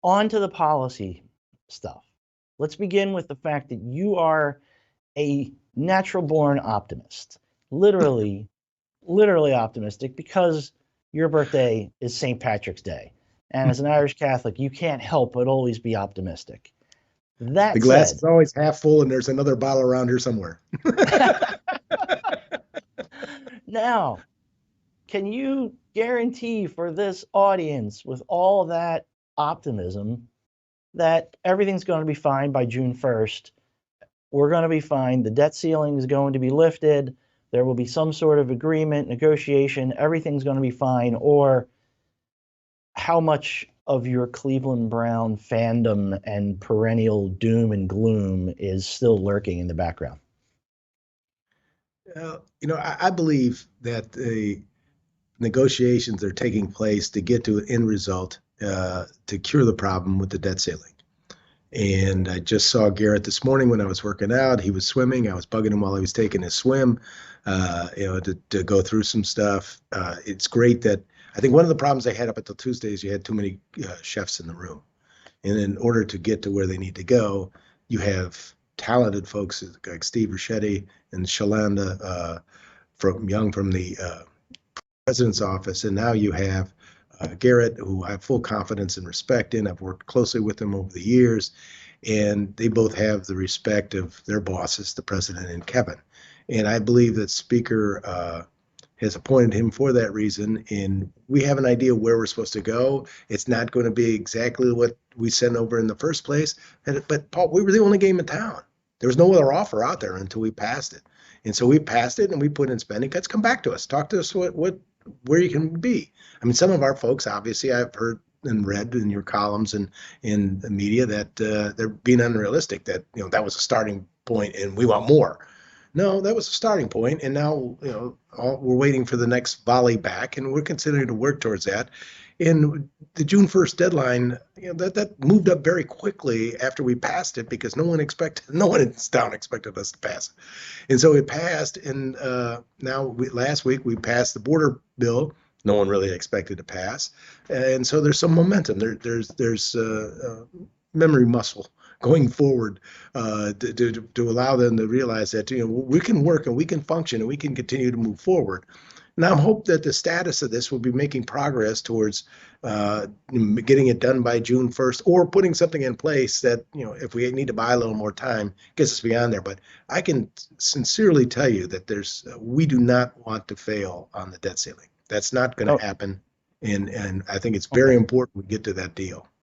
On to the policy stuff. Let's begin with the fact that you are a natural born optimist. Literally, literally optimistic because your birthday is St. Patrick's Day. And as an Irish Catholic, you can't help but always be optimistic. The That glass said, is always half full, and there's another bottle around here somewhere. now, can you guarantee for this audience with all that optimism that everything's going to be fine by June 1st? We're going to be fine. The debt ceiling is going to be lifted. There will be some sort of agreement, negotiation. Everything's going to be fine. Or how much of your Cleveland Brown fandom and perennial doom and gloom is still lurking in the background? I believe that the negotiations are taking place to get to an end result to cure the problem with the debt ceiling. And I just saw Garrett this morning when I was working out. He was swimming. I was bugging him while he was taking his swim, to go through some stuff. It's great that I think one of the problems I had up until Tuesday is you had too many chefs in the room. And in order to get to where they need to go, you have talented folks like Steve Ricchetti and Shalanda from the president's office, and now you have Garrett, who I have full confidence and respect in. I've worked closely with them over the years, and they both have the respect of their bosses, the president and Kevin. And I believe that Speaker has appointed him for that reason, and we have an idea where we're supposed to go. It's not going to be exactly what we sent over in the first place, but Paul, we were the only game in town. There was no other offer out there until we passed it. And so we passed it and we put in spending cuts. Come back to us. Talk to us where you can be. I mean, some of our folks, obviously, I've heard and read in your columns and in the media that they're being unrealistic, that, that was a starting point and we want more. No, that was a starting point, and now we're waiting for the next volley back, and we're continuing to work towards that. And the June 1st deadline, that moved up very quickly after we passed it because no one in town expected us to pass it, and so it passed. And last week we passed the border bill. No one really expected to pass, and so there's some momentum. There's memory muscle going forward to allow them to realize that we can work and we can function and we can continue to move forward. Now, I hope that the status of this will be making progress towards getting it done by June 1st, or putting something in place that, if we need to buy a little more time, gets us beyond there. But I can sincerely tell you that we do not want to fail on the debt ceiling. That's not going Oh, to happen. And I think it's very okay. important we get to that deal.